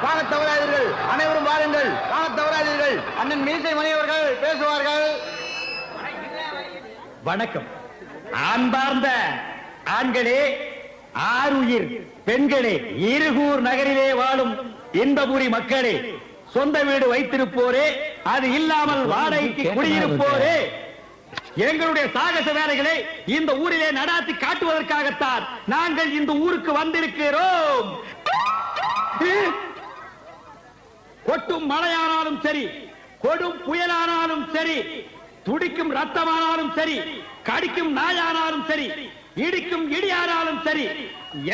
காண தவறாதீர்கள், அனைவரும் வாருங்கள், காண தவறாதீர்கள். அண்ணன் மீசை மணி அவர்கள் பேசுவார்கள். வணக்கம். அன்பார்ந்த ஆண்களே, ஆருயிர் பெண்களே, இருகூர் நகரிலே வாழும் இன்பபுரி மக்களே, சொந்த வீடு வைத்திருப்போரே, அது இல்லாமல் வாடகைக்கு குடியிருப்போரே, எங்களுடைய சாகச வேலைகளை இந்த ஊரிலே நடாத்தி காட்டுவதற்காகத்தான் நாங்கள் இந்த ஊருக்கு வந்திருக்கிறோம். கொட்டும் மழையானாலும் சரி, கொடும் புயலானாலும் சரி, துடிக்கும் ரத்தமானாலும் சரி, கடிக்கும் நாயானாலும் சரி, இடிக்கும் இடியானாலும் சரி,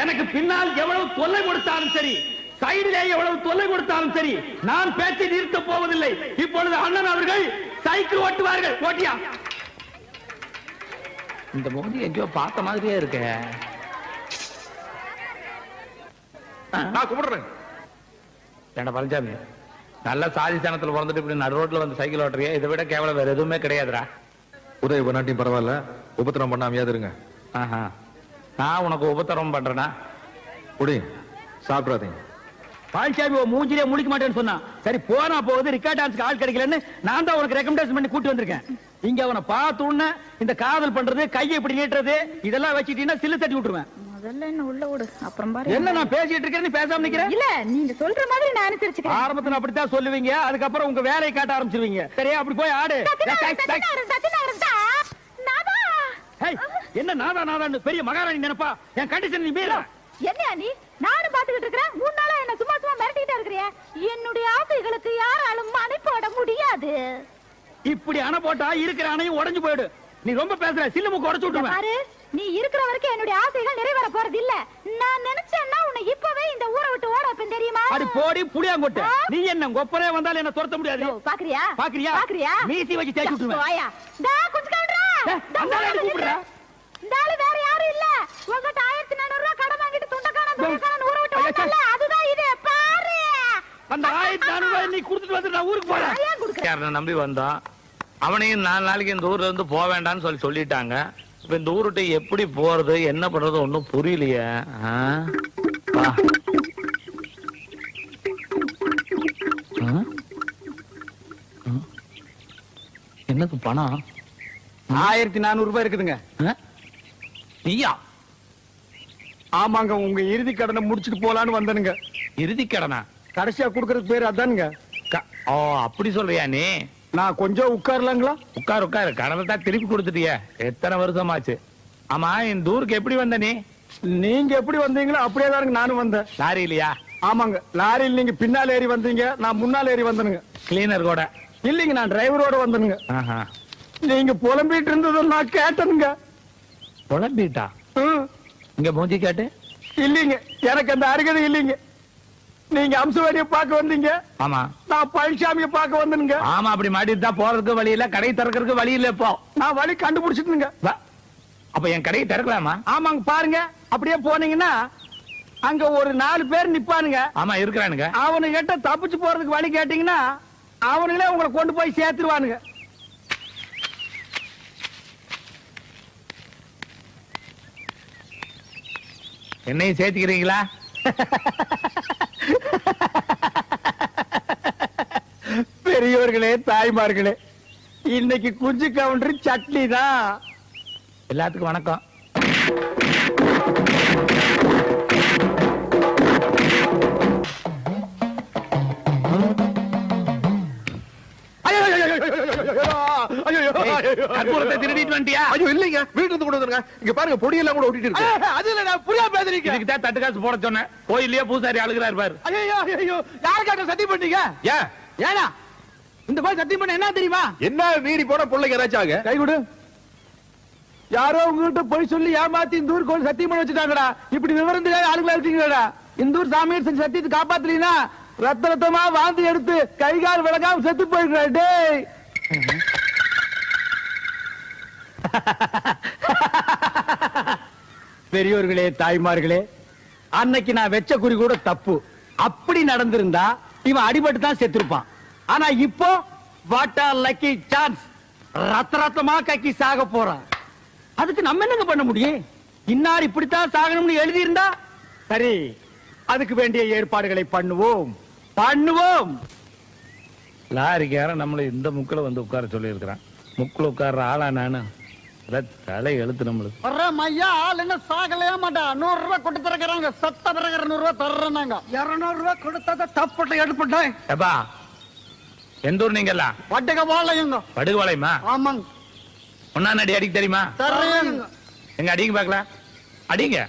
எனக்கு பின்னால் எவ்வளவு தொல்லை கொடுத்தாலும் சரி, சைடிலே எவ்வளவு தொல்லை கொடுத்தாலும் சரி, நான் பேச்சை நிறுத்தப் போவதில்லை. இப்பொழுது அண்ணன் அவர்கள் சைக்கிள் ஓட்டுவார்கள். ஓட்டியா? இந்த மோதி எங்கேயோ பார்த்த மாதிரியே இருக்க. நான் கும்பிடுறேன். ஏண்டா பழனிசாமி, நல்ல சாதி சாணத்துல பிறந்துட்டு இப்படி நடு ரோட்ல வந்து சைக்கிள் ஓட்டுறியா? இதை விட கேவலம் வேற எதுவுமே கிடையாதுடா. உதவி பண்ணாட்டியும் பரவாயில்ல, உபத்திரம் பண்ணாமையாவது இருங்க. நான் உனக்கு உபத்திரம் பண்றேனா? குடி, சாப்பிடாதீங்க. பழனிசாமி மூஞ்சிலே முழிக்க மாட்டேன்னு சொன்னா சரி, போனா போகுது, ரிக்கார்ட் டான்ஸ்க்கு ஆள் கிடைக்கலன்னு நான் தான் உனக்கு ரெக்கமெண்டேஷன் பண்ணி கூட்டி வந்திருக்கேன். இங்க அவனை பார்த்த உடனே இந்த காதல் பண்றது, கையை இப்படி நீட்டுறது, இதெல்லாம் வச்சுட்டீங்கன்னா சில்லு தட்டி விட்டுருவேன். முதல்ல என்ன உள்ள விடு, அப்புறம் பாரு. என்ன நான் பேசிட்டு இருக்கேன், நீ பேசாம நிக்கிறேன்? இல்ல, நீங்க சொல்ற மாதிரி நான் அனுசரிச்சுக்கிறேன். ஆரம்பத்துல அப்படித்தான் சொல்லுவீங்க, அதுக்கப்புறம் உங்க வேலையை காட்ட ஆரம்பிச்சிருவீங்க. சரியா? அப்படி போய் ஆடு. என்ன நாதா நாதான்னு பெரிய மகாராணி நினைப்பா? என் கண்டிஷன் நீ மீற. என்ன நீ? நானும் பாத்துக்கிட்டு இருக்கிறேன். 3 நாளா என்ன சும்மா சும்மா மிரட்டிட்டே இருக்கிறியா? என்னுடைய ஆசைகளுக்கு யாராலும் அணை போட முடியாது. இப்படி அணை போட்டா இருக்கிற அணையும் உடைஞ்சு போயிடு. நீ ரொம்ப பேசுற, சில்லு மூக்கு உடைச்சு விட்டுருவேன். பாரு, நீ இருக்கிற வரைக்கும் என்னுடைய ஆசைகள் நிறைவேற போறது இல்ல. நான் நினைச்சேன்னா உன்னை இப்பவே இந்த ஊரை விட்டு ஓட வைப்பேன், தெரியுமா? அடி போடி புளியாங்கொட்டை. நீ என்ன கொப்பரே வந்தாலும் என்ன துரத்த முடியாது. பாக்குறியா? பாக்குறியா? பாக்குறியா? மீசி வச்சு தேய்ச்சு விட்டுருவேன். வாயா. டா கொஞ்சம் கவுண்டரா. அந்தால கூப்பிடுறா. இந்தால வேற யாரும் இல்ல. உங்கட்ட 1400 ரூபாய் கடன் வாங்கிட்டு துண்டக்காரன் ஊரை விட்டு ஓடல. அதுதான் இது, பாரு. அந்த 1400 ரூபாய் நீ கொடுத்துட்டு வந்து நான் ஊருக்கு போறேன். யாரன நம்பி வந்தான். அவனையும் 4 நாளைக்கு இந்த ஊர்ல இருந்து போக வேண்டாம்னு சொல்லிட்டாங்க. இப்ப இந்த ஊருட்டு எப்படி போறது, என்ன பண்றது ஒண்ணும் புரியலையே. என்னது பணம்? 1400 ரூபாய் இருக்குதுங்க. நீயா? ஆமாங்க, உங்க இறுதி கடனை முடிச்சிட்டு போலான்னு வந்தனுங்க. இறுதி கடனா? கடைசியா குடுக்கறதுக்கு பேரு அதானுங்க. ஓ, அப்படி சொல்றியா நீ? நான் கொஞ்சம் உட்காரலாங்களா? உட்காரு உட்காரு. கடனை தான் திருப்பி கொடுத்துட்டிய. எத்தனை வருஷமாச்சு? ஆமா, இந்த ஊருக்கு எப்படி வந்த நீ? நீங்க எப்படி வந்தீங்களோ அப்படியே தானுங்க நானும் வந்தேன். லாரி இல்லையா? ஆமாங்க, லாரியில் நீங்க பின்னால் ஏறி வந்தீங்க, நான் முன்னால் ஏறி வந்தனுங்க. கிளீனர் கூட? இல்லைங்க, நான் டிரைவரோட வந்தனுங்க. நீங்க புலம்பிட்டு இருந்தது நான் கேட்டனுங்க. புலம்பிட்டா? இங்க மூஞ்சி கேட்டு? இல்லீங்க, எனக்கு அந்த அருகதை இல்லீங்க. நீங்க அம்சவாடிய பார்க்க வந்தீங்க. ஆமா. நான் பழனிசாமிய பார்க்க வந்தனுங்க. ஆமா, அப்படி மாட்டிட்டு தான் போறதுக்கு வழி இல்ல, கடை திறக்கிறதுக்கு வழி இல்ல. இப்போ நான் வழி கண்டுபிடிச்சிட்டுங்க. அப்ப என் கடையை திறக்கலாமா? ஆமாங்க, பாருங்க. அப்படியே போனீங்கன்னா அங்க ஒரு 4 பேர் நிப்பானுங்க. ஆமா, இருக்கிறானுங்க. அவனு கிட்ட தப்பிச்சு போறதுக்கு வழி கேட்டீங்கன்னா அவனுங்களே உங்களை கொண்டு போய் சேர்த்துருவானுங்க. என்னையும் சேர்த்துக்கிறீங்களா? பெரியவர்களே, தாய்மார்களே, இன்னைக்கு குஞ்சு கவுண்டர் சட்னி தான். எல்லாத்துக்கும் வணக்கம். திருடிட்டு வந்துட்டியா? ஐயோ இல்லைங்க, வீட்டுல இருந்து கொண்டு வந்துருங்க. இங்க பாருங்க, பொடியெல்லாம் கூட ஓட்டிட்டு இருக்கு. அது இல்ல, நான் புரியா பேசுறீங்க. இதுக்கு தான் தட்டு காசு போட சொன்னேன். கோயிலே பூசாரி அழுகிறாரு பாரு. ஐயோ ஐயோ, யாருக்காக சத்தியம் பண்ணீங்க? ஏன் ஏனா இந்த மாதிரி சத்தியம் பண்ண என்ன தெரியுமா? என்ன மீறி போன பிள்ளைங்க ஏதாச்சாங்க? கை கொடு. யாரோ உங்ககிட்ட போய் சொல்லி ஏமாத்தி இந்த ஊருக்கு ஒரு சத்தியம் பண்ண வச்சுட்டாங்கடா. இப்படி விவரம் தெரியாத ஆளுங்களா இருக்கீங்கடா. இந்த ஊர் சாமியார் செஞ்ச சத்தியத்தை காப்பாத்தலீனா ரத்த ரத்தமா வாந்தி எடுத்து கை கால் விளக்காம செத்து போயிருக்கா. டேய், பெரியோர்களே, தாய்மார்களே, அன்னைக்கு நான் வெச்ச குறி கூட தப்பு. அப்படி நடந்திருந்தா இவன் அடிபட்டு தான் செத்துருப்பான். ஆனா இப்போ வாட் ஆர் லக்கி சான்ஸ், ரத்த ரத்தமா கக்கி சாக போறான். அதுக்கு நம்ம என்னங்க பண்ண முடியும்? இன்னார் இப்படித்தான் சாகணும்னு எழுதி இருந்தா சரி, அதுக்கு வேண்டிய ஏற்பாடுகளை பண்ணுவோம். பண்ணுவோம். லாரிக்காரன் நம்மள இந்த முக்கில வந்து உட்கார சொல்லி இருக்கிறான். முக்கில் உட்கார்ற ஆளா நானு தலை எழுத்து நம்மளுக்கு. வர்றேன் ஐயா, ஆள் என்ன சாகலையா மாட்டா. 100 ரூபாய் கொடுத்து தரக்குறாங்க. சத்த பிறகு 200 ரூபாய் தர்றாங்க. 200 ரூபாய் கொடுத்தத தப்பட்ட எடுப்பட்டேன். ஏப்பா எந்த ஊர் நீங்க எல்லாம்? பட்டுக்க போலையுங்க. படுகுவாளையமா? ஆமாங்க. ஒன்னா நடி அடிக்க தெரியுமா? தர்றேங்க. எங்க அடிங்க பாக்கலாம். அடிங்க.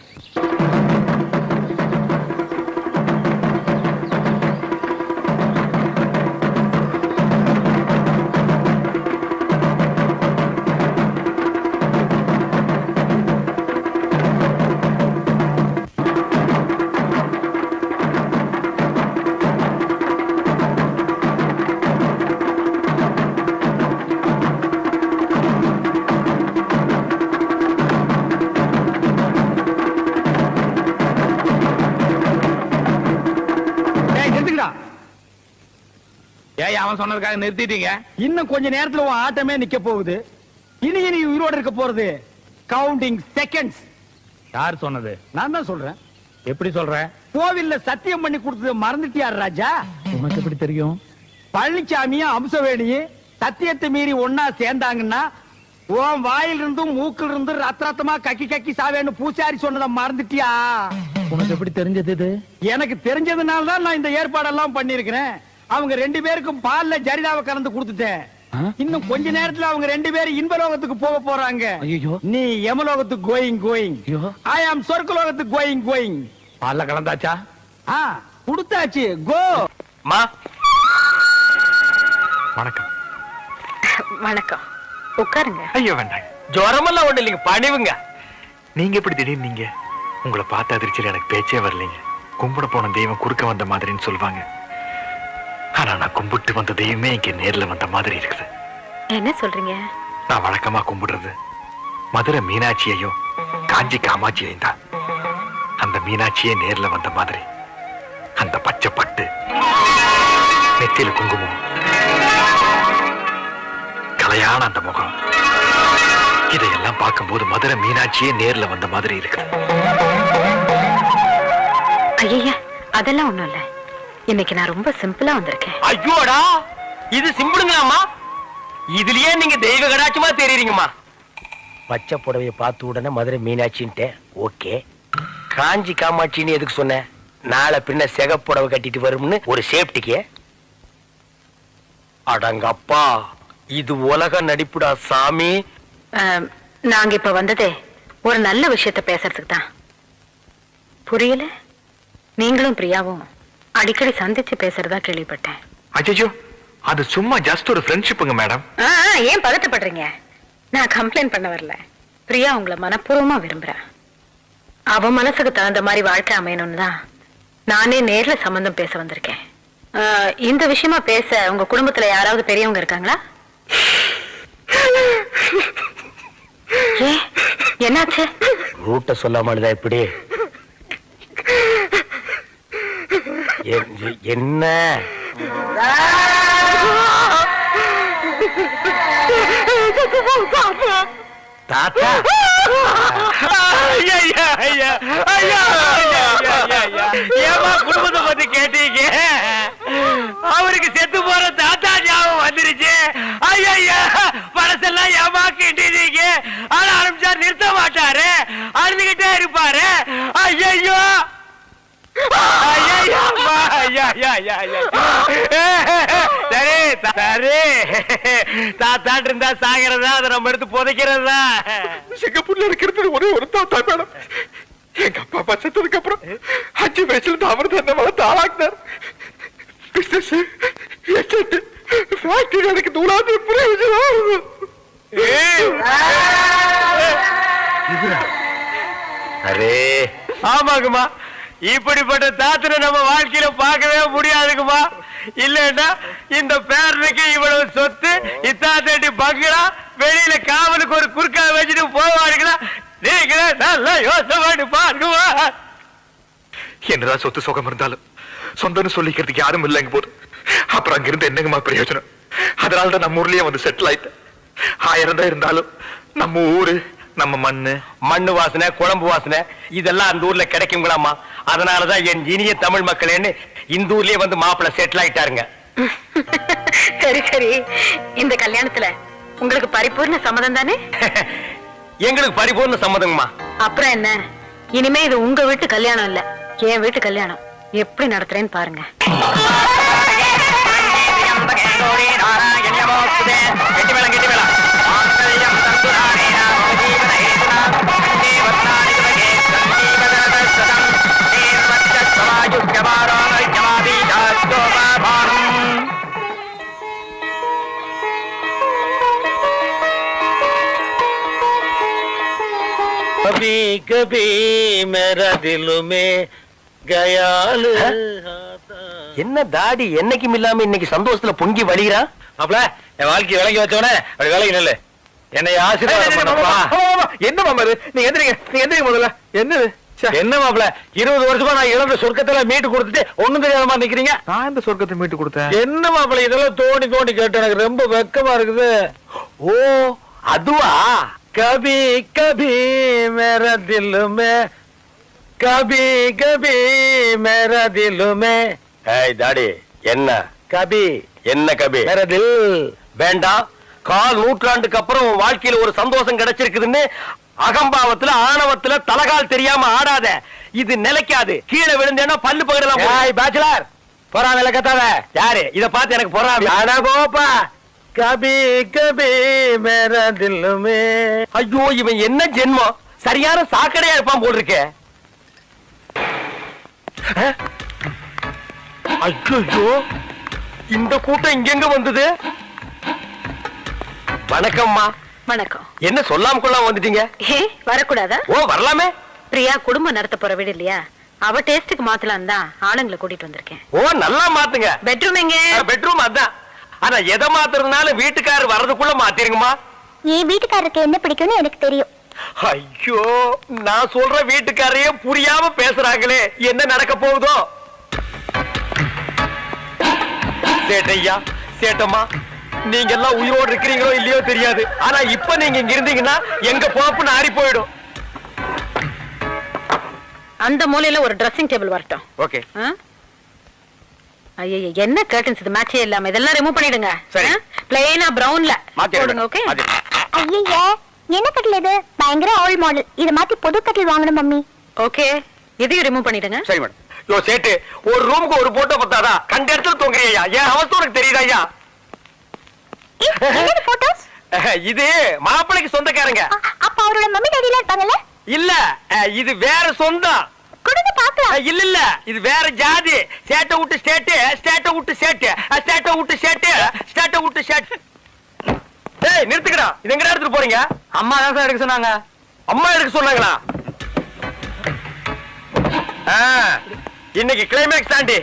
அவன் சொன்னதுக்காக நிறுத்திட்டீங்க. இன்னும் கொஞ்ச நேரத்துல உன் ஆட்டமே நிக்க போகுது. இனி நீ உயிரோட இருக்க போறது கவுண்டிங் செகண்ட்ஸ். யார் சொன்னது? நான் தான் சொல்றேன். எப்படி சொல்ற? கோவில்ல சத்தியம் பண்ணி கொடுத்தது மறந்துட்டியார் ராஜா? உனக்கு எப்படி தெரியும்? பழனிசாமியும் அம்சவேணியும் சத்தியத்தை மீறி ஒன்னா சேர்ந்தாங்கன்னா உன் வாயிலிருந்தும் மூக்கில் இருந்து ரத்தமா கக்கி கக்கி சாவேன்னு பூசாரி சொன்னதை மறந்துட்டியா? உனக்கு எப்படி தெரிஞ்சது இது? எனக்கு தெரிஞ்சதுனால தான் நான் இந்த ஏற்பாடெல்லாம் பண்ணிருக்கிறேன். அவங்க 2 பேருக்கும் பால்ல ஜரிதாவை கலந்து கொடுத்துட்டேன். இன்னும் கொஞ்ச நேரத்துல அவங்க 2 பேரும் இன்பலோகத்துக்கு போக போறாங்க. நீ யமலோகத்துக்கு கோயிங். ஐ ஆம் சொர்க்கலோகத்துக்கு கோயிங். பால்ல கலந்தாச்சா? கொடுத்தாச்சு. கோ. மா வணக்கம். வணக்கம். உட்காருங்க. ஐயோ வேண்டாங்க. ஜுரமெல்லாம் ஒண்ணு இல்லைங்க, பணிவுங்க. நீங்க எப்படி திடீர்னு நீங்க? உங்களை பார்த்த அதிர்ச்சியில் எனக்கு பேச்சே வரலைங்க. கும்பிட போன தெய்வம் குறுக்க வந்த மாதிரின்னு சொல்லுவாங்க. ஆனா நான் கும்பிட்டு வந்த தெய்வமே இங்க நேர்ல வந்த மாதிரி இருக்குது. என்ன சொல்றீங்க? நான் வழக்கமா கும்பிடுறது மதுரை மீனாட்சியையும் காஞ்சி காமாட்சியையும் தான். அந்த மீனாட்சியே நேர்ல வந்த மாதிரி அந்த பச்சை பட்டு, நெத்தியில குங்குமம், கலையான அந்த முகம், இதையெல்லாம் பார்க்கும்போது மதுரை மீனாட்சியே நேர்ல வந்த மாதிரி இருக்கு. ஐயா, அதெல்லாம் ஒண்ணும் இல்ல. இன்னைக்கு நான் ரொம்ப சிம்பிளா வந்திருக்கேன். ஐயோடா, இது சிம்பிளுங்களாமா? இதுலயே நீங்க தெய்வ கடாட்சமா தெரியுறீங்கம்மா. பச்சை புடவையை பார்த்த உடனே மதுரை மீனாட்சின்ட்டு ஓகே. காஞ்சி காமாட்சின்னு எதுக்கு சொன்ன? நாளை பின்ன சிகப்புடவை கட்டிட்டு வரும்னு ஒரு சேஃப்டிக்கு. அடங்கப்பா, இது உலக நடிப்புடா சாமி. நாங்க இப்ப வந்ததே ஒரு நல்ல விஷயத்த பேசுறதுக்கு தான். புரியல? நீங்களும் பிரியாவும் அடிக்கடி சந்திச்சு பேசுறதா கேள்விப்பட்டேன். அச்சோ, அது சும்மா ஜஸ்ட் ஒரு ஃப்ரெண்ட்ஷிப்புங்க மேடம். ஏன் பதட்டப்படுறீங்க? நான் கம்ப்ளைண்ட் பண்ண வரல. பிரியா உங்களை மனப்பூர்வமா விரும்புறா. அவ மனசுக்கு தகுந்த மாதிரி வாழ்க்கை அமையணும்னு தான் நானே நேர்ல சம்பந்தம் பேச வந்திருக்கேன். இந்த விஷயமா பேச உங்க குடும்பத்துல யாராவது பெரியவங்க இருக்காங்களா? என்னாச்சு? ரூட்ட சொல்லாமலுதான் இப்படி என்ன? தாத்தா குடும்பத்தை பத்தி கேட்டீங்க. அவருக்கு செத்து போற தாத்தா ஞாபகம் வந்துருச்சு. ஐயா, பழசெல்லாம் ஏமா கேட்டீங்க. ஆனா ஆரம்பிச்சா நிறுத்த மாட்டாரு, அழுதுகிட்டே இருப்பாரு. ஐயோ சரி சரி, தாத்தாட்டு இருந்தா சாகிறதா, அதை நம்ம எடுத்து புதைக்கிறதா. சிங்கப்பூர்ல இருக்கிறது ஒரே ஒரு தாத்தா மேடம். எங்க அப்பா அப்பா செத்ததுக்கு அப்புறம் 5 வயசுல இருந்து அவர் தான் வளர்த்து ஆளாக்குனார். பிசினஸ், எஸ்டேட், ஃபேக்டரி எனக்கு தூளாது பிரயோஜனம். அரே ஆமாங்கம்மா, இப்படிப்பட்ட தாத்தனை நம்ம வாழ்க்கையில பார்க்கவே முடியாதுங்கம்மா. இல்லன்னா இந்த பேரனுக்கு இவ்வளவு சொத்து, இத்தாத்தேட்டி பங்களா, வெளியில காவலுக்கு ஒரு குறுக்கா வச்சுட்டு போவாருங்களா? நீங்களே நல்லா யோசனை பண்ணி பாருங்கம்மா. என்னதான் சொத்து சுகம் இருந்தாலும் சொந்தம்னு சொல்லிக்கிறதுக்கு யாரும் இல்லைங்க போது அப்புறம் அங்கிருந்து என்னங்கம்மா பிரயோஜனம்? அதனாலதான் நம்ம ஊர்லயே வந்து செட்டில் ஆயிட்டேன். 1000 தான் இருந்தாலும் நம்ம ஊரு, நம்ம மண்ணு வாசனை, குழம்பு வாசனை இதெல்லாம் அந்த ஊர்ல கிடைக்குங்களாமா. அதனாலதான் என் இனிய தமிழ் மக்களேன்னு இந்த ஊர்லயே வந்து மாப்பிள்ளை செட்டில் ஆயிட்டாருங்க. சரி சரி, இந்த கல்யாணத்துல உங்களுக்கு பரிபூர்ண சம்மதம் தானே? எங்களுக்கு பரிபூர்ண சம்மதங்கம்மா. அப்புறம் என்ன, இனிமே இது உங்க வீட்டு கல்யாணம் இல்ல, என் வீட்டு கல்யாணம். எப்படி நடத்துறேன்னு பாருங்க. कभी कभी मेरा दिल में गयाल என்ன தாடி என்னைக்கும் இல்லாம இன்னைக்கு சந்தோஷத்துல பொங்கி வழிகிறான். அப்பல என் வாழ்க்கை விலகி வச்சவனே அப்படி விலகி நில்லு. என்னை ஆசீர்வாதம் பண்ணப்பா. என்ன மாமா இது? நீங்க எந்திரிங்க முதல்ல. என்னது என்ன மாப்பிள 20 வருஷமா நான் இழந்த சொர்க்கத்துல மீட்டு கொடுத்துட்டு ஒண்ணும் தெரியாத மாதிரி நிக்கிறீங்க. நான் இந்த சொர்க்கத்தை மீட்டு கொடுத்தேன்? என்ன மாப்பிள இதெல்லாம் தோண்டி தோண்டி கேட்டு எனக்கு ரொம்ப வெக்கமா இருக்குது. ஓ அதுவா? कभी कभी मेरा दिल में कभी कभी मेरा दिल में ஏய் தாடி என்ன कभी என்ன கபி मेरा दिल வேண்டாம். கால் நூற்றாண்டுக்கு அப்புறம் உன் வாழ்க்கையில ஒரு சந்தோஷம் கிடைச்சிருக்குதுன்னு அகம்பாவத்துல ஆணவத்துல தலகால் தெரியாம ஆடாத. இது நிலைக்காது. கீழே விழுந்தேன்னா பல்லு பகடலாம். ஏய் பேச்சுலர் பொறாம விளக்கத்தாத. யாரு இத பார்த்து எனக்கு பொறாம? அட கோப்பா कभी कभी मेरा दिल में. ஐயோ இவன் என்ன ஜென்மம், சரியான சாக்கடையா இருப்பான் போல் இருக்கே. ஐயோ இந்த கூட்டம் இங்கெங்க வந்தது? வணக்கம்மா. வணக்கம். என்ன சொல்லாம கொள்ளாம வந்துட்டீங்க? ஏ வரக்கூடாதா? ஓ வரலாமே. பிரியா குடும்பம் நடத்த போற வீடு இல்லையா, அவ டேஸ்டுக்கு மாத்தலாம் தான் ஆளுங்களை கூட்டிட்டு வந்திருக்கேன். ஓ நல்லா மாத்துங்க. பெட்ரூம் எங்க? பெட்ரூம் அதான். ஆனா எதை மாத்துறதுனால வீட்டுக்காரர் வர்றதுக்குள்ள மாத்திருங்கம்மா. என் வீட்டுக்காரருக்கு என்ன பிடிக்கும்னு எனக்கு தெரியும். ஐயோ நான் சொல்ற வீட்டுக்காரையே புரியாம பேசுறாங்களே, என்ன நடக்க போகுதோ? சேட்டையா சேட்டம்மா, நீங்க எல்லாம் உயிரோடு இருக்கிறீங்களோ இல்லையோ தெரியாது. ஆனா இப்ப நீங்க இங்க இருந்தீங்கன்னா எங்க போப்புன்னு ஆறி போயிடும். அந்த மூலையில ஒரு ட்ரெஸ்ஸிங் டேபிள் வரட்டும். ஓகே. ஐயோ என்ன கர்டன்ஸ் இது மேட்சே இல்லாம, இதெல்லாம் ரிமூவ் பண்ணிடுங்க. சரி. பிளைனா பிரவுன்ல மாத்திடுங்க. போடுங்க. ஓகே. ஐயோ என்ன கட்டில் இது? பயங்கர ஓல்ட் மாடல். இத மாத்தி புது கட்டில் வாங்கணும் மம்மி. ஓகே, இதையும் ரிமூவ் பண்ணிடுங்க. சரி மேடம். யோ சேட்டு, ஒரு ரூமுக்கு ஒரு போட்டோ பத்தாதா? கண்ட இடத்துல தூங்குறியா? என் அவஸ்தை உனக்கு தெரியுதா ஐயா? என்னது போட்டோஸ்? இது மாப்பிளைக்கு சொந்தக்காரங்க. அப்ப அவரோட மம்மி டாடி எல்லாம் இருப்பாங்கல்ல? இல்ல இது வேற சொந்தம். கொடுங்க பாக்கலாம். இல்ல இல்ல இது வேற ஜாதி. சேட்டை விட்டு ஸ்டேட், ஸ்டேட்டை விட்டு சேட்டு, ஸ்டேட்டை விட்டு சேட்டு, ஸ்டேட்டை விட்டு சேட்டு. டேய் நிறுத்துக்கடா. இது எங்கடா எடுத்துட்டு போறீங்க? அம்மா தான் சார் எடுக்க சொன்னாங்க. அம்மா எடுக்க சொன்னாங்களா? இன்னைக்கு கிளைமேக்ஸ் தாண்டி.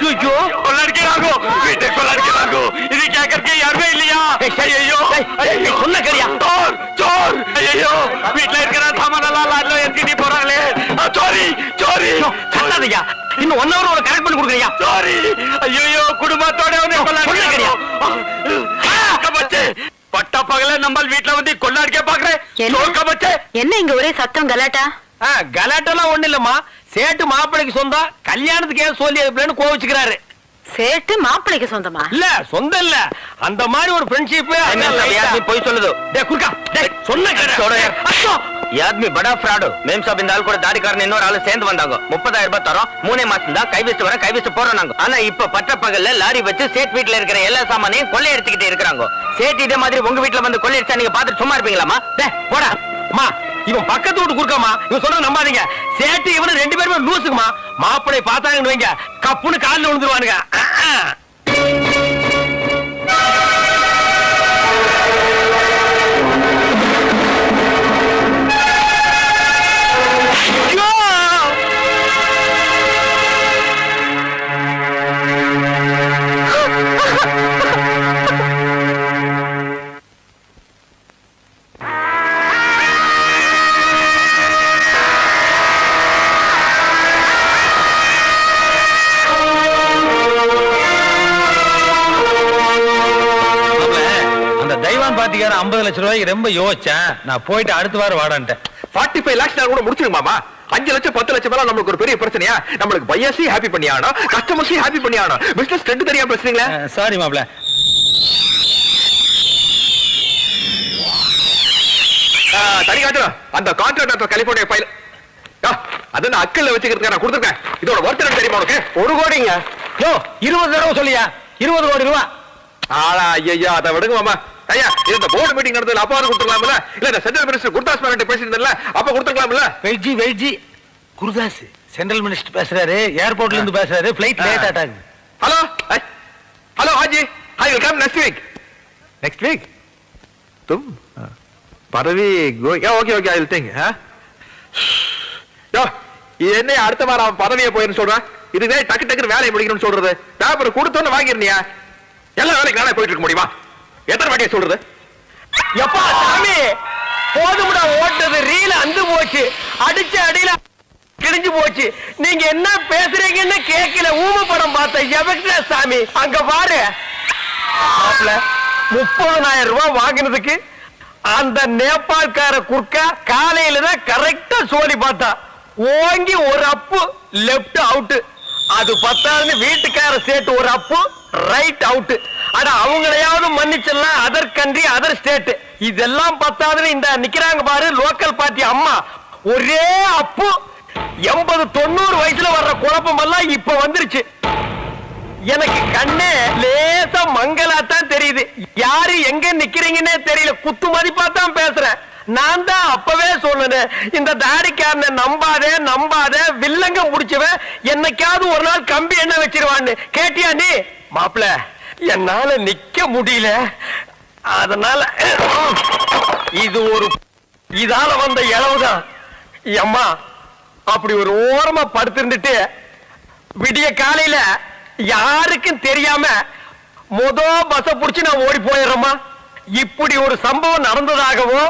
ஐயோ கொள்ளடிக்கிறாங்க, வீட்டை கொள்ளடிக்கிறாங்க. இது கேட்கறதுக்கு யாருமே இல்லையா? ஐயோ சொன்ன கரியா சோர் சோர். ஐயோ வீட்டுல இருக்கிற சாமானெல்லாம் லாட்ல ஏத்திட்டு போறாங்களே. சோரி சோரி சொல்லாதீங்க. இன்னும் 1 hour கரெக்ட் பண்ணி கொடுக்குறியா? சோரி. ஐயோ குடும்பத்தோட வந்து கொள்ளடிக்கிறியா? பட்ட பகல நம்ம வீட்டுல வந்து கொள்ளடிக்க பாக்குறேன். என்ன இங்க ஒரே சத்தம் கலாட்டா? கலாட்டெல்லாம் ஒண்ணு இல்லம்மா. சேட்டு மாப்பிளைக்கு சொந்தம், கல்யாணத்துக்கு ஏன் சொல்லி அனுப்பலன்னு கோவிச்சுக்கிறாரு. சேட்டு மாப்பிளைக்கு சொந்தமா? இல்ல சொந்தம் இல்ல, அந்த மாதிரி ஒரு ஃப்ரெண்ட்ஷிப். போய் சொல்லுது. சொன்ன ये आदमी बड़ा फ्रॉड. मेम साहब இந்த ஆள் கூட தாடிக்காரன் இன்னொரு ஆளு சேர்ந்து வந்தாங்க. 30,000 ரூபாய் தரோம், 3 மாசம் தான் கை வச்சு வர கை வச்சு போறோம் நாங்க. ஆனா இப்ப பட்ட பகல்ல லாரி வச்சு சேட் வீட்டுல இருக்கிற எல்லா சாமானையும் கொள்ளை எடுத்துக்கிட்டு இருக்காங்க. சேட் இதே மாதிரி உங்க வீட்டுல வந்து கொள்ளை அடிச்சா நீங்க பாத்துட்டு சும்மா இருப்பீங்களாமா? போடா அம்மா. இவன் பக்கத்து வீட்டு குறுக்கமா, இவன் சொல்ற நம்பாதீங்க. சேட்டு இவனு 2 பேருமே லூசுக்குமா. மாப்பிளை பார்த்தாங்கன்னு வைங்க, கப்புன்னு காலில் விழுந்துருவானுங்க. பாத்திக்கார 50 லட்சம் ரூபாய்க்கு ரொம்ப யோசிச்சேன். நான் போயிட்டு அடுத்த வாரம் வாடான்ட்டேன். 45 lakhs கூட முடிச்சிருங்க மாமா. 5 லட்சம் 10 லட்சம் எல்லாம் நமக்கு ஒரு பெரிய பிரச்சனையா? நம்மளுக்கு பையர்ஸையும் ஹாப்பி பண்ணி ஆகணும், கஸ்டமர்ஸையும் ஹாப்பி பண்ணி ஆகணும். பிசினஸ் ரெண்டு தெரியாம பேசுறீங்களா? சாரி மாப்ள. தனி காட்டுறோம் அந்த கான்ட்ராக்டர் கலிபோர்னியா ஃபைல். அத நான் அக்கல்ல வச்சுக்கிறதுக்கு நான் கொடுத்துருக்கேன். இதோட ஒர்த் தெரியுமா உனக்கு? 1 கோடிங்க. யோ 20 தடவை சொல்லியா? 20 கோடி ரூபா. ஆளா ஐயா அதை விடுங்க மாமா. ஐயா இந்த போர்டு மீட்டிங் நடந்ததுல அப்பா கொடுத்துக்கலாம்ல? இல்ல இந்த சென்ட்ரல் மினிஸ்டர் குர்தாஸ் மேனன் பேசியிருந்தல அப்ப கொடுத்துக்கலாம்ல? வெயிட்ஜி குருதாஸ் சென்ட்ரல் மினிஸ்டர் பேசுறாரு, ஏர்போர்ட்ல இருந்து பேசுறாரு, ஃளைட் லேட் ஆட்டாங்க. ஹலோ हाजी I will come next week तुम பதவி ஓகே ஐ வில் திங்க். என்ன அடுத்த வாரம் அவன் பதவியை போயிருந்து சொல்றான். இதுவே டக்கு டக்குன்னு வேலையை முடிக்கணும்னு சொல்றது. பேப்பர் கொடுத்தோன்னு வாங்கிருந்தியா? எல்லா வேலைக்கு நானே போயிட்டு இருக்க முடியுமா? எத்தனை வாட்டியை சொல்றது? எப்பா சாமி போதும்டா, ஓட்டது ரீல அந்து போச்சு, அடிச்ச அடியில கிழிஞ்சு போச்சு. நீங்க என்ன பேசுறீங்கன்னு கேட்கல. ஊம படம் பார்த்த எவக்டா சாமி அங்க பாரு. 30,000 ரூபாய் வாங்கினதுக்கு அந்த நேபாள்கார குர்க்கா காலையில தான் கரெக்டா சோலி பார்த்தா. ஓங்கி ஒரு அப்பு லெப்ட் அவுட். அது பத்தாதுன்னு வீட்டுக்கார சேர்த்து ஒரு அப்பு ரைட் அவுட். ஆனா அவங்களையாவது மன்னிச்சிடலாம், அதர் கண்ட்ரி அதர் ஸ்டேட். இதெல்லாம் பத்தாதுன்னு இந்த நிக்கிறாங்க பாரு லோக்கல் பார்ட்டி அம்மா, ஒரே அப்பு 80-90 வயசுல வர்ற குழப்பம் எல்லாம் இப்ப வந்துருச்சு. எனக்கு கண்ணே லேசா மங்கலாத்தான் தெரியுது. யாரு எங்க நிக்கிறீங்கன்னே தெரியல. குத்து மதிப்பா தான் பேசுறேன். நான் தான் அப்பவே சொன்னேன், இந்த தாடிக்காரனை நம்பாத வில்லங்க முடிச்சவன் என்னைக்காவது ஒரு நாள் கம்பி என்ன வச்சிருவான்னு. கேட்டியா நீ? மாப்பிள என்னால நிக்க முடியல, அதனால இது ஒரு இதால வந்த இளவுதான். அம்மா அப்படி ஒரு ஓரமா படுத்திருந்துட்டு விடிய காலையில யாருக்கும் தெரியாம பஸ்ஸ புடிச்சு நான் ஓடி போயிடுறேம்மா. இப்படி ஒரு சம்பவம் நடந்ததாகவோ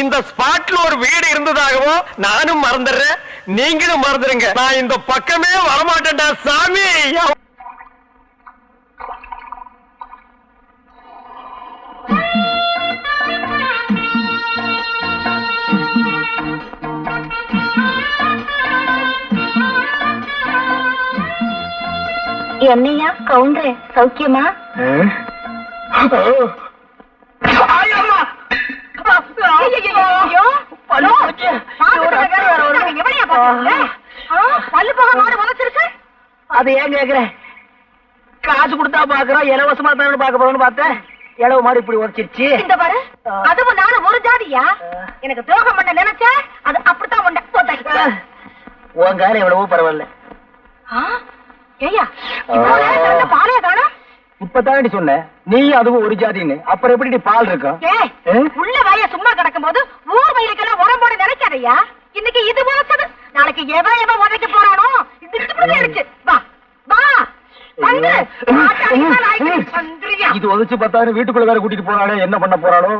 இந்த ஸ்பாட்ல ஒரு வீடு இருந்ததாகவோ நானும் மறந்துடுறேன், நீங்களும் மறந்துடுங்க. நான் இந்த பக்கமே வரமாட்டேன்டா சாமி. என்னையா கவுண்டரே, சௌக்கியமா? அது ஏன் கேக்குற? காசு கொடுத்தா பாக்குறோம், இலவசமா தான் பாக்க போறோம்னு பார்த்தேன். இளவு மாடு இப்படி உரைச்சிருச்சு. இந்த பாரு, அதுவும் நானும் ஒரு ஜாதியா? எனக்கு துரோகம் பண்ண நினைச்ச அது அப்படித்தான் உண்ட. உன் காலம் எவ்வளவோ பரவாயில்ல. ஏய்யா பாலைய காணோம். இப்பதானடி சொன்ன நீ அதுவும் ஒரு ஜாதின்னு, அப்புறம் எப்படி பால் இருக்கும்? உள்ள வாய சும்மா கிடக்கும் போது ஊர் வயிறுக்கெல்லாம் உரம் போட நினைக்காதையா. இன்னைக்கு இது வளர்த்தது, நாளைக்கு எவன் உதைக்க போறானோ இது. வா வா இது உதச்சு பார்த்தாரு வீட்டுக்குள்ள வேற கூட்டிட்டு போறானே, என்ன பண்ண போறானோ?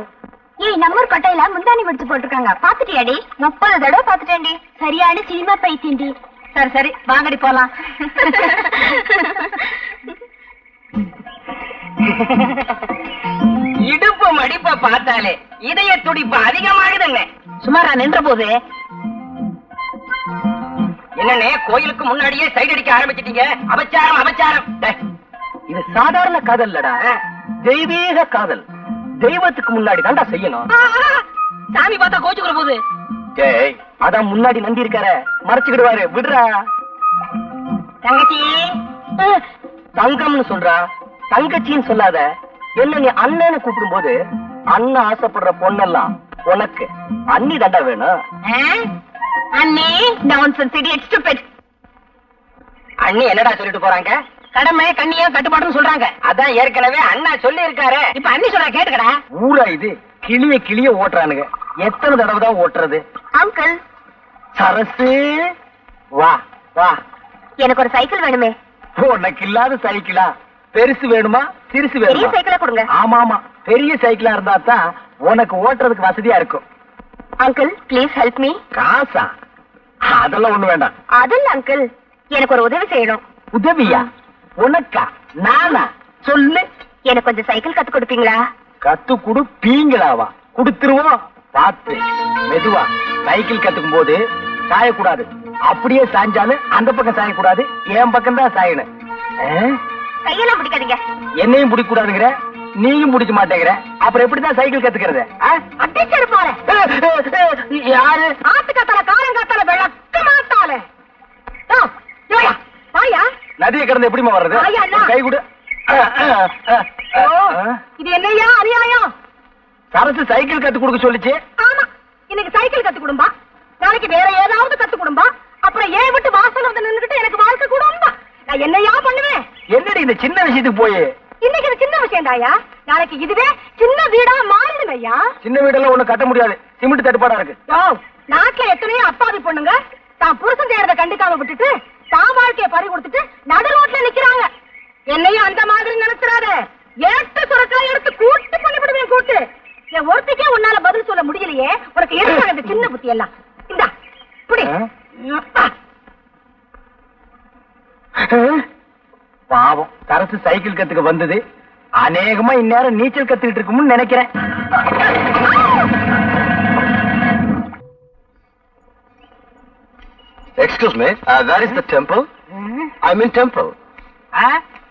ஏய், நம்மூர் கொட்டையில முந்தானி முடிச்சு போட்டிருக்காங்க, பாத்துட்டியாடி? 30 தடவை பாத்துட்டேன்டி. சரியான சினிமா பைத்தியண்டி. சரி சரி வாங்கடி போலாம். இடுப்பு மடிப்ப பார்த்தாலே இதய துடிப்பு அதிகமாகுதுங்க. சுமாரா நின்ற போது என்னன்னே கோயிலுக்கு முன்னாடியே சைடு அடிக்க ஆரம்பிச்சிட்டீங்க. அபச்சாரம். இது சாதாரண காதல் இல்லடா, தெய்வீக காதல். தெய்வத்துக்கு முன்னாடி தான்டா செய்யணும். சாமி பார்த்தா கோச்சுக்கிற போது அதான் முன்னாடி நந்தி இருக்கார மறைச்சுக்கிடுவாரு. விடுறா தங்கச்சி. தங்கம்னு சொல்றா, தங்கச்சின்னு சொல்லாத. என்ன நீ அண்ணன்னு கூப்பிடும் போது அண்ணன் ஆசைப்படுற பொண்ணெல்லாம் உனக்கு அண்ணி தாண்டா வேணும். அண்ணே நான்சென்ஸ் இடியட் ஸ்டூபிட். அண்ணி என்னடா சொல்லிட்டு போறாங்க? கடமை கண்ணியா கட்டுப்பாடுன்னு சொல்றாங்க. அதான் ஏற்கனவே அண்ணா சொல்லி இருக்காரு. இப்ப அண்ணி சொல்ற கேட்டுக்கடா. ஊரா இது கிளிய ஓட்டுறானுங்க. எத்தனை தடவை தான் ஓட்டுறது? அங்கிள் சரசு வா வா. எனக்கு ஒரு சைக்கிள் வேணுமே. உனக்கு இல்லாத சைக்கிளா? பெருசு வேணுமா சிறுசு பெரிய வேணுமா? சைக்கிளா கொடுங்க. ஆமா பெரிய சைக்கிளா இருந்தா தான் உனக்கு ஓட்டுறதுக்கு வசதியா இருக்கும். Uncle please help me. காசா? அதெல்லாம் ஒண்ணு வேண்டாம். அதல்ல அங்கிள், எனக்கு ஒரு உதவி செய்யணும். உதவியா? உனக்கா? நானா? சொல்லு. எனக்கு கொஞ்சம் சைக்கிள் கத்து கொடுப்பீங்களா? கத்து குடு பீங்களாவா குடுத்துருவோம். பார்த்து மெதுவா. சைக்கிள் கத்துக்கும் போது சாயக்கூடாது. அப்படியே சாஞ்சாலும் அந்த பக்கம் சாயக்கூடாது, என் பக்கம் தான் சாயணும். கையெல்லாம் பிடிக்காதீங்க. என்னையும் பிடிக்க கூடாதுங்கிற, நீயும் பிடிக்க மாட்டேங்கிற, அப்புறம் எப்படிதான் சைக்கிள் கத்துக்கிறது? அடிச்சடு போல. யாரு? ஆத்து காத்தால காரம் காத்தால விளக்க மாட்டாளே. வாயா. நதியை கடந்து எப்படிமா வர்றது? வாயா அண்ணா. கை கொடு. இது என்னையா அநியாயம்? சரசு சைக்கிள் கத்து கொடுக்க சொல்லிச்சு. ஆமா, இன்னைக்கு சைக்கிள் கத்து கொடும்பா, நாளைக்கு வேற ஏதாவது கத்து கொடும்பா, அப்புறம் ஏன் விட்டு வாசல் வந்து நின்னுகிட்டு எனக்கு வாழ்க்கை கொடும்பா. நான் என்னையா பண்ணுவேன்? என்னடி இந்த சின்ன விஷயத்துக்கு போய்? இன்னைக்கு இது சின்ன விஷயம் தாயா, நாளைக்கு இதுவே சின்ன வீடா மாறிடும் ஐயா. சின்ன வீடெல்லாம் ஒண்ணு கட்ட முடியாது, சிமெண்ட் தட்டுப்பாடா இருக்கு. நாட்டுல எத்தனையோ அப்பாவி பொண்ணுங்க தான் புருஷன் செய்யறத கண்டுக்காம விட்டுட்டு தான் வாழ்க்கைய பறி கொடுத்துட்டு நடு ரோட்ல நிக்கிறாங்க. என்னையும் அந்த மாதிரி நினைச்சிடாத. ஏட்டு சுரக்காய் எடுத்து கூட்டு பண்ணிவிடுவேன். கூட்டு என் ஒருத்திக்கே உன்னால பதில் சொல்ல முடியலையே, உனக்கு எதுக்காக இந்த சின்ன புத்தி எல்லாம்? இந்தா புடி. பாவம், சரசு சைக்கிள் கத்துக்க வந்தது அநேகமா இந்நேரம் நீச்சல் கத்துக்கிட்டு இருக்கும்னு நினைக்கிறேன். Excuse me, that is the temple. I'm in temple.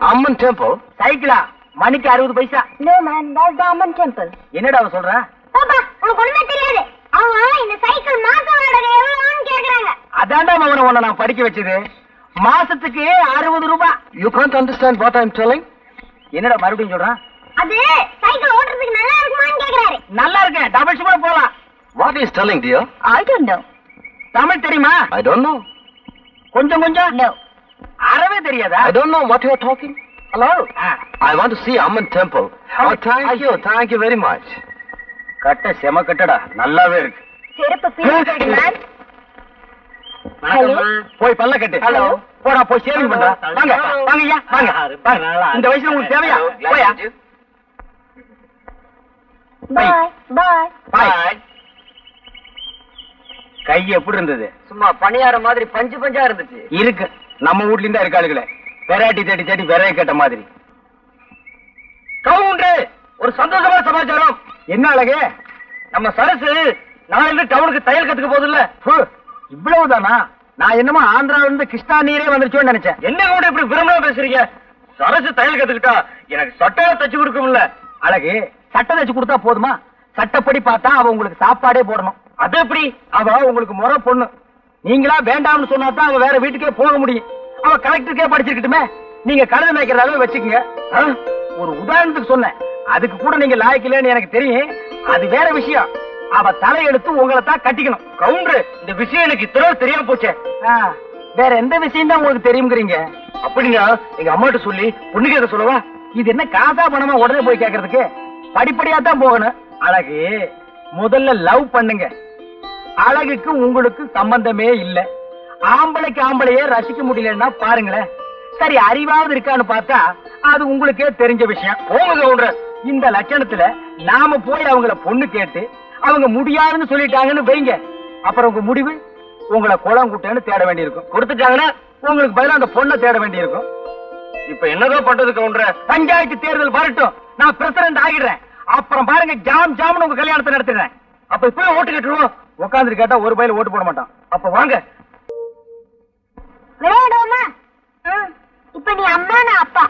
Amman temple. சைக்கிளா மணிக்கு 60 பைசா. No man, that's the Amman temple. என்னடா அவ சொல்றா? பாப்பா, உனக்கு ஒண்ணுமே தெரியாது. அவங்க இந்த சைக்கிள் மாச வாடகை எவ்வளவுன்னு கேக்குறாங்க. அதான்டா மகனை உன்னை நான் படிக்க வச்சது. மாசத்துக்கு 60 ரூபாய். You can't understand what I'm telling? என்னடா மறுபடியும் சொல்றான்? அது சைக்கிள் ஓட்டுறதுக்கு நல்லா இருக்குமான்னு கேக்குறாரு. நல்லா இருக்கேன், டபுள் ஷிப்ல போலாம். What is telling, dear? I don't know. Tamil தெரியுமா? I don't know. கொஞ்சம் கொஞ்சம். No. அறவே தெரியாதா? I don't know what you are talking. Hello? I want to see Amman temple. Oh, thank you very much. கட்ட செம கட்டடா, நல்லாவே இருக்கு. செருப்பு பீஸ் மேன். ஹலோ, போய் பல்ல கட்டு. ஹலோ, போடா போய் சேவிங் பண்றா. வாங்க வாங்க ஐயா, வாங்க. இந்த வயசுல உங்களுக்கு தேவையா? போயா. பாய் பாய் பாய். கை எப்படி இருந்தது? சும்மா பணியார மாதிரி பஞ்சு பஞ்சா இருந்துச்சு. இருக்கு, நம்ம வீட்ல இருந்தா இருக்காளுகளே. வெரைட்டி தேடி தேடி விரைய கேட்ட மாதிரி. கவுண்டரு, ஒரு சந்தோஷமான சமாச்சாரம். என்ன அழகு? நம்ம சரசு நாளைக்கு டவுனுக்கு தையல் கத்துக்க போதில்ல. இவ்வளவுதானா? நான் என்னமோ ஆந்திராவில இருந்து கிருஷ்ணா நீரே வந்துருச்சோன்னு நினைச்சேன். என்ன கூட இப்படி விரும்பமா பேசுறீங்க? சரசு தையல் கத்துக்கிட்டா எனக்கு சட்டையை தச்சு கொடுக்கும்ல. அழகு, சட்டை தச்சு கொடுத்தா போதுமா? சட்டப்படி பார்த்தா அவ உங்களுக்கு சாப்பாடே போடணும். அது எப்படி? அவ உங்களுக்கு முறை பொண்ணு. நீங்களா வேண்டாம்னு சொன்னா தான் அவ வேற வீட்டுக்கே போக முடியும். அவ கலெக்டருக்கே படிச்சிருக்கட்டுமே. நீங்க கழுதை மேய்க்கிறதாவே வச்சுக்கோங்க. ஒரு உதாரணத்துக்கு சொன்னேன், அதுக்கு கூட நீங்க லாய்க்கலன்னு எனக்கு தெரியும். அது வேற விஷயம். அவ தலையெடுத்து உங்களை தான் கட்டிக்கணும். கவுண்டரு, இந்த விஷயம் எனக்கு இத்தனை தெரியாம போச்சே. வேற எந்த விஷயம் தான் உங்களுக்கு தெரியுங்கிறீங்க? அப்படின்னா எங்க அம்மாட்ட சொல்லி பொண்ணு கேட்க சொல்லவா? இது என்ன காசா பணமா உடனே போய் கேட்கறதுக்கு? படிப்படியா தான் போகணும். அழகு, முதல்ல லவ் பண்ணுங்க. அழகுக்கு உங்களுக்கு சம்பந்தமே இல்ல. ஆம்பளைக்கு ஆம்பளையே ரசிக்க முடியலன்னா பாருங்களேன். சரி, அறிவாவது இருக்கான்னு பார்த்தா அது உங்களுக்கே தெரிஞ்ச விஷயம். போங்க கவுண்டர், இந்த லட்சணத்துல நாம போய் அவங்கள பொண்ணு கேட்டு அவங்க முடியாதுன்னு சொல்லிட்டாங்கன்னு வைங்க, அப்புறம் உங்க முடிவு உங்களை குளம் குட்டேன்னு தேட வேண்டியிருக்கும். கொடுத்துட்டாங்கன்னா உங்களுக்கு பதிலா அந்த பொண்ணை தேட வேண்டியிருக்கும். இப்ப என்னதான் பண்றது கவுண்டர்? பஞ்சாயத்து தேர்தல் வரட்டும், நான் பிரசிடண்ட் ஆகிடுறேன். அப்புறம் பாருங்க, ஜாம் ஜாம்னு உங்க கல்யாணத்தை நடத்திடுறேன். அப்ப இப்பவே ஓட்டு கேட்டுருவோம். உட்காந்துட்டு கேட்டா ஒரு பையில ஓட்டு போட மாட்டான். அப்ப வாங்க விளையாடுவோமா? இப்ப நீ அம்மா, நான் அப்பா.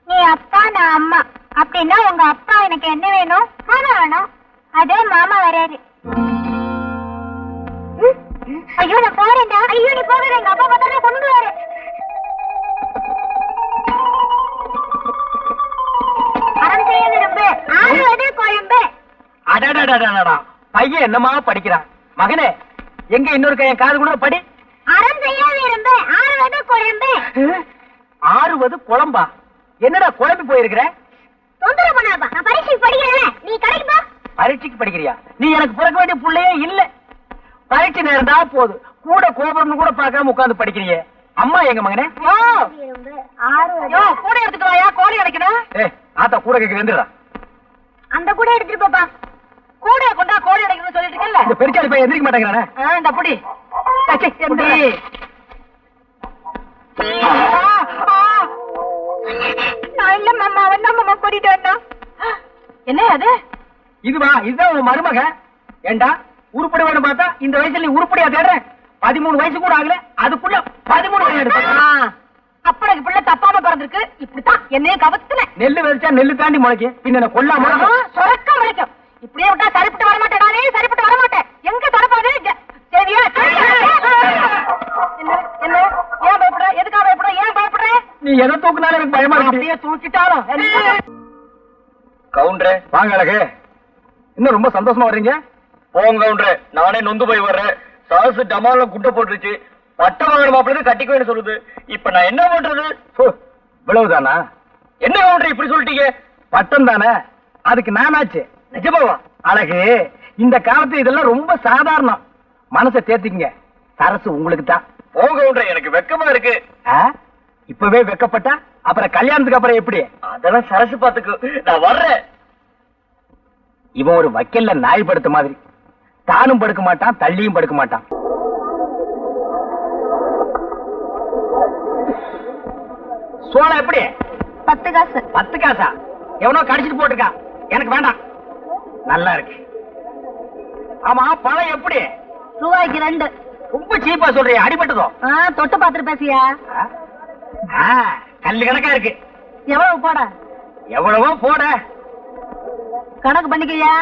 நீ அப்பா, நான் அம்மா. அப்படின்னா உங்க அப்பா எனக்கு என்ன வேணும்? மாமா வேணும். அதே மாமா வராரு. ஐயோ, நான் போறேன்டா. ஐயோ, நீ போறேன். எங்க அப்பா பார்த்தா கொண்டு வர. அறம் செய்ய விரும்பு, ஆறுவது குழம்பு. அடடடடடா, பையன் என்னமா படிக்கிறான். மகனே, எங்க இன்னொரு கையன் காது கூட படி. அறம் செய்ய விரும்பு, ஆறுவது குழம்பு. ஆறுவது குழம்பா? என்னடா குழம்பு போயிருக்கிற? தொந்தரவு பண்ணாதப்பா, நான் பரீட்சைக்கு படிக்கிறேன். நீ கடைக்கு போ. பரீட்சைக்கு படிக்கிறியா? நீ எனக்கு பிறக்க வேண்டிய புள்ளையே இல்ல. பரீட்சை நேரம்டா போது, கூட கோபுரம்னு கூட பார்க்காம உட்கார்ந்து படிக்கிறியே. அம்மா எங்க மகனே? கூட எடுத்துட்டு வாயா, கோழி அடைக்கணும். ஆத்தா கூட கேட்க வந்துடுறா. அந்த கூட எடுத்துட்டு போப்பா. கூட கொண்டா கோழி அடைக்கணும்னு சொல்லிட்டு இருக்கல. இந்த பெருச்சாளி பையன் எந்திரிக்க மாட்டேங்கிறானே. இந்த புடி நான் இல்ல மாமா, அவன் தான் மாமா கூட்டிட்டு வந்தான். என்ன அது? இதுவா இதுதான் உன் மருமக. ஏண்டா உருப்படி வேணும் பார்த்தா இந்த வயசுல நீ உருப்படியா தேடுற? 13 வயசு கூட ஆகல, அதுக்குள்ள 13 வயசு எடுத்த. அப்பனுக்கு பிள்ளை தப்பாம பிறந்திருக்கு. இப்படித்தான் என்னைய கவத்துல. நெல்லு வெறிச்சா நெல்லு தாண்டி முளைக்கும். பின்ன கொல்லாம சொரக்க முளைக்கும். இப்படியே விட்டா சரிப்பட்டு வரமாட்டேன். நானே சரிப்பட்டு வரமாட்டேன். எங்க தரப்பாது? சரியா? என்ன என்ன ஏன் பயப்படுற? எதுக்காக பயப்படுற? ஏன் பயப்படுற? நீ எதை தூக்குனாலும் எனக்கு பயமா இருக்கு. அப்படியே தூக்கிட்டாலும் கவுண்டரே வாங்க அழகு. இன்னும் ரொம்ப சந்தோஷமா வர்றீங்க. போங்க கவுண்டரே, நானே நொந்து போய் வர்றேன். சாசு டமால குட்டை போட்டுருச்சு. பட்ட வாங்கணும் மாப்பிள்ளை கட்டிக்குவேன்னு சொல்லுது. இப்ப நான் என்ன பண்றது? இவ்வளவுதானா? என்ன கவுண்டரே இப்படி சொல்லிட்டீங்க? பட்டம் தானே, அதுக்கு நானாச்சு. நிஜமாவா? அழகு, இந்த காலத்து இதெல்லாம் ரொம்ப சாதாரணம். மனசை தேத்திக்கங்க, சரசு உங்களுக்கு தான். போங்க கவுண்டரே, எனக்கு வெக்கமா இருக்கு. இப்பவே வெக்கப்பட்டா அப்புறம் கல்யாணத்துக்கு அப்புறம் எப்படி? அதெல்லாம் சரசு பாத்துக்கு. நான் வர்றேன். இவன் ஒரு வக்கல்ல நாய் படுத்த மாதிரி. தானும் படுக்க மாட்டான், தள்ளியும் படுக்க மாட்டான். சோளம் எப்படி? 10 காசு. 10 காசா? எவனோ கடிச்சிட்டு போட்டுருக்கான், எனக்கு வேண்டாம். நல்லா இருக்கு. ஆமா, பழம் எப்படி? ரூபாய்க்கு 2. ரொம்ப சீப்பா சொல்றியா? அடிபட்டதோ? தொட்டு பாத்துட்டு பேசியா? கல்லு கணக்கா இருக்கு. எவ்வளவு போட? எவ்வளவோ போட. கணக்கு பண்ணிக்கையா?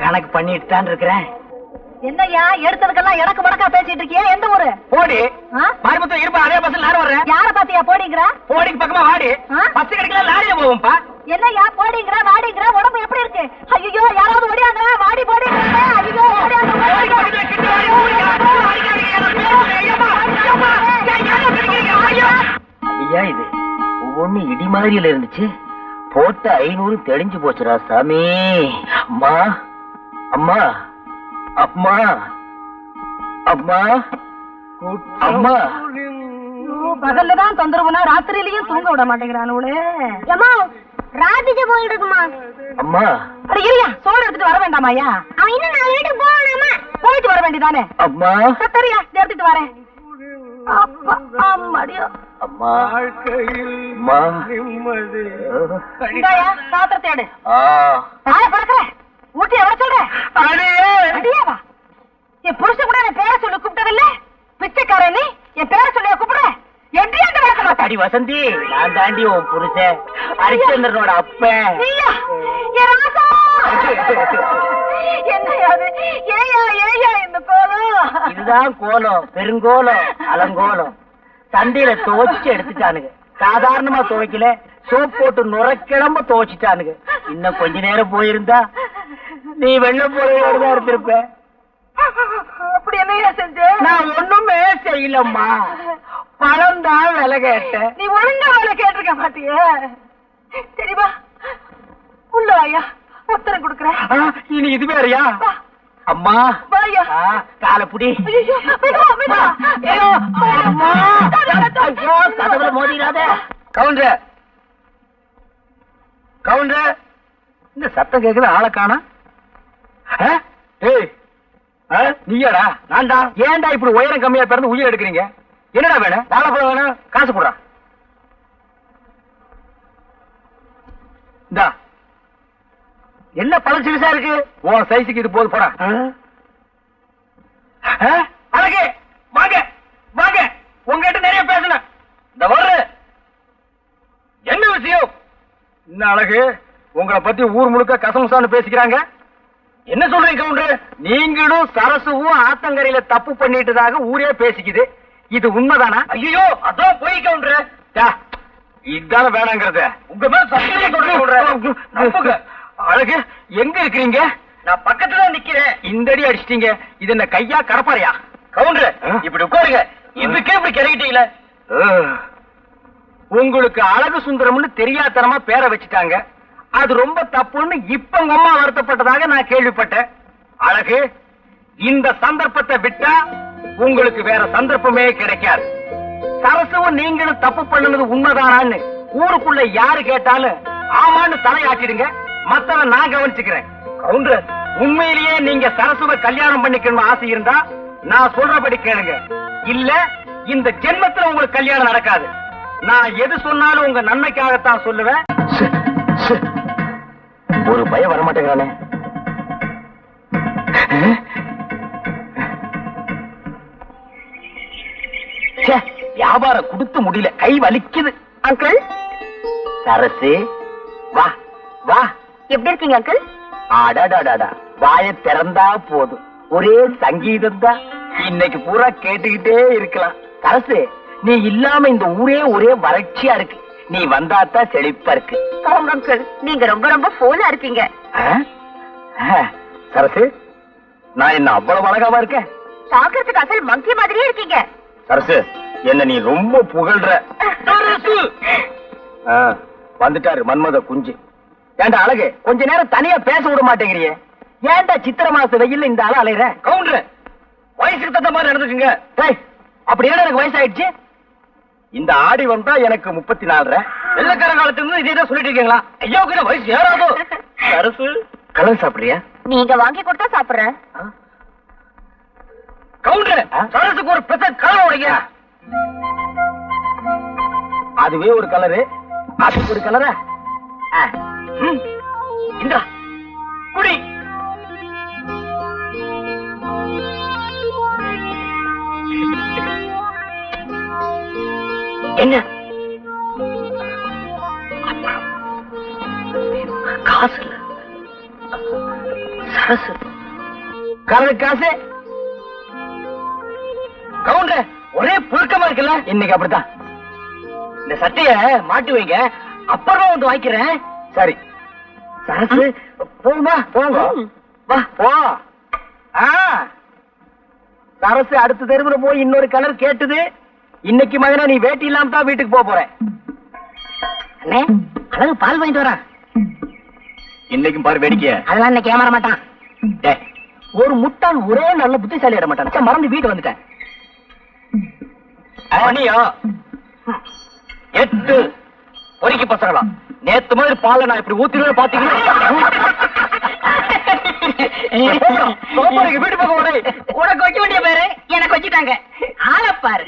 கணக்கு பண்ணிட்டு தான் இருக்கிறேன். என்னய்யா எடுத்ததுக்கெல்லாம் எனக்கு மடக்கா பேசிட்டு இருக்கியா? எந்த ஊரு? போடி. மாரிமுத்து இருப்பா, அதே பஸ்ல நானும் வர்றேன். யார பாத்தியா போடிங்கற? போடிக்கு பக்கமா வாடி. பஸ் கிடைக்கல, லாரியில போவோம்பா. என்னய்யா போடிங்கற வாடிங்கற? உடம்பு எப்படி இருக்கு? ஐயோ, யாராவது ஓடியாங்க. வாடி போடிங்கற. ஐயோ, ஓடியாங்க. ஐயா, இது ஒவ்வொன்னு இடி மாதிரியில இருந்துச்சு. போட்ட 500 தெளிஞ்சு போச்சுடா சாமி. அம்மா அம்மா அம்மா அம்மா அம்மா. பகல்லதான் தொந்தரவுனா ராத்திரியிலயும் தூங்க விட மாட்டேங்கிறானுங்களே. ஏமா ராத்திரி போயிட்டு இருக்குமா? அம்மா அட இல்லையா, சோறு எடுத்துட்டு வர வேண்டாமாயா? அவன் இன்னும் 4 வீட்டுக்கு போகணுமா? போயிட்டு வர வேண்டியதானே? அம்மா சரியா, எடுத்துட்டு வரேன். அப்பா அம்மாடியோ. அம்மா அம்மா இந்தாயா பாத்திரத்தை எடு. தாய பறக்கிற ஊட்டி எவ்வளவு சொல்ற? அடியாவா? என் புருஷன் கூட என் பேரை சொல்லி கூப்பிட்டதில்ல. பிச்சைக்காரன் நீ என் பேரை சொல்லி கூப்பிடுற? எப்படி அந்த வழக்க மாட்டா? அடி வசந்தி, நான் தாண்டி உன் புருஷன் ஹரிச்சந்திரனோட அப்பன். நீயா? என் ராசா. என்னையாது? ஏயா ஏயா இந்த கோலம்? இதுதான் கோலம், பெருங்கோலம், அலங்கோலம். சந்தையில துவைச்சு எடுத்துட்டானுங்க. சாதாரணமா துவைக்கல, சோப் போட்டு நுரைக்கிழம்ப துவைச்சிட்டானுங்க. இன்னும் கொஞ்ச நேரம் போயிருந்தா நீ வெள்ள போலையோடுதான் இருந்திருப்ப. அப்படி என்னையா செஞ்ச? நான் ஒண்ணுமே செய்யலம்மா, பழம் தான் விலை கேட்டேன். நீ ஒழுங்கா வேலை கேட்டிருக்க மாட்டிய. சரிவா, உள்ள வாயா, உத்தரம் கொடுக்குறேன். இனி இது வேறையா? அம்மா வாயா. காலப்புடி. கதவுல மோதிராத. கவுண்டர் கவுண்டர், இந்த சத்தம் கேக்குது, ஆளை காணா. ஏய், நீயாடா? நான்டா. ஏன்டா இப்படி உயரம் கம்மியா பிறந்து உயிர் எடுக்கிறீங்க? என்னடா வேணும்? வாழைப்பழம் வேணும், காசு போடுறா. இந்தா. என்ன பழம் சிறுசா இருக்கு? உன் சைஸுக்கு இது போது, போடா. அழகு, வாங்க வாங்க, உங்ககிட்ட நிறைய பேசணும். இந்த வர்ற என்ன விஷயம்? என்ன அழகு, உங்களை பத்தி ஊர் முழுக்க கசமுசான்னு பேசிக்கிறாங்க. என்ன சொல்றீங்க கவுண்டர்? நீங்களும் சரசுவும் ஆத்தங்கரையில தப்பு பண்ணிட்டதாக ஊரே பேசிக்குது. இது உண்மைதானா? ஐயோ, அதான் போய் கவுண்டர். இதான வேணாங்கிறத உங்க மேல சத்தியம் சொல்றேன். அழகு, எங்க இருக்கிறீங்க? நான் பக்கத்துல நிக்கிறேன். இந்த அடி அடிச்சிட்டீங்க. இது என்ன கையா கடப்பாறையா? கவுண்டர், இப்படி உட்காருங்க. இதுக்கே இப்படி கிடைக்கிட்டீங்களே. உங்களுக்கு அழகு சுந்தரம்னு தெரியாதனமா பேரை வச்சுட்டாங்க. அது ரொம்ப தப்புன்னு இப்ப உங்க அம்மா வருத்தப்பட்டதாக நான் கேள்விப்பட்டேன். அழகு, இந்த சந்தர்ப்பத்தை விட்டா உங்களுக்கு வேற சந்தர்ப்பமே கிடைக்காது. சரசுவும் நீங்களும் தப்பு பண்ணுனது உண்மைதானான்னு ஊருக்குள்ள யாரு கேட்டாலும் ஆமான்னு தலையாட்டிடுங்க. மத்தவன் நான் கவனிச்சுக்கிறேன். கவுண்டர், உண்மையிலேயே நீங்க சரசுவை கல்யாணம் பண்ணிக்கணும் ஆசை இருந்தா நான் சொல்றபடி கேளுங்க. இல்ல இந்த ஜென்மத்துல உங்களுக்கு கல்யாணம் நடக்காது. நான் எது சொன்னாலும் உங்க நன்மைக்காகத்தான் சொல்லுவேன். ஒரு பயம் வரமாட்டேங்கிறானே. வியாபாரம் கொடுத்து முடியல, கை வலிக்குது. அங்கிள் சரசு வா வா. எப்படி இருக்கீங்க அங்கிள்? அடாடாடாடா, வாய திறந்தா போதும், ஒரே சங்கீதம் தான். இன்னைக்கு பூரா கேட்டுக்கிட்டே இருக்கலாம். சரசு, நீ இல்லாம இந்த ஊரே ஒரே வறட்சியா இருக்கு. நீ வந்தாத்தான் செழிப்பா இருக்கு. அங்கிள், நீங்க ரொம்ப ரொம்ப போலா இருக்கீங்க. சரசு, நான் என்ன அவ்வளவு அழகாவா இருக்கேன்? பாக்குறதுக்கு அசல் மங்கி மாதிரியே இருக்கீங்க. சரசு, என்ன நீ ரொம்ப புகழ்ற. வந்துட்டாரு மன்மத குஞ்சு. ஏண்டா அழகு, கொஞ்ச நேரம் தனியா பேச விட மாட்டேங்கிறியே? ஏண்டா சித்திரை மாச வெயில்ல இந்த ஆள அலையற? கவுண்டர், வயசுக்கு தகுந்த மாதிரி நடந்துக்குங்க. அப்படி என்ன எனக்கு வயசாயிடுச்சு? இந்த ஆடி வந்தா எனக்கு 34. வெள்ளக்கார காலத்துல இருந்து இதே தான் சொல்லிட்டு இருக்கீங்களா? ஐயோ, வயசு ஏறாதோ? சரசு, கலர் சாப்பிடுறியா? நீங்க வாங்கி கொடுத்தா சாப்பிடுறேன். கவுண்டர், சரசுக்கு ஒரு பிரசன்ட் கலர் உடைங்க. அதுவே ஒரு கலரு, அதுக்கு ஒரு கலரா? இந்தா குடி. என்ன காசு இல்ல சரசு, கலரு காசு. கவுண்டர், ஒரே புழுக்கமா இருக்குல்ல? இன்னைக்கு அப்படித்தான். இந்த சட்டைய மாட்டி வைங்க, அப்புறம் வந்து வாங்கிக்கிறேன். சரி சரசு, போமா போங்க. வா போ. சரசு அடுத்த தெருவுல போய் இன்னொரு கலர் கேட்டுது. இன்னைக்கு மகனா நீ வேட்டி இல்லாம தான் வீட்டுக்கு போற. அண்ணே, அழகு பால் வாங்கிட்டு வரேன். இன்னைக்கும் பாரு வேடிக்கை. அதெல்லாம் இன்னைக்கு ஏமாற மாட்டான். ஒரு முட்டாள் ஒரே நல்ல புத்திசாலி ஆட மாட்டான். மறந்து வீட்டு வந்துட்டேன். மணியா 8. பொறுக்கி பசங்களா, நேத்து மாதிரி பால நான் இப்படி ஊத்திடுவே பாத்தீங்கன்னா வீட்டு பக்கம் உனக்கு வைக்க வேண்டிய பேரு எனக்கு வச்சுட்டாங்க. ஆளப்பாரு.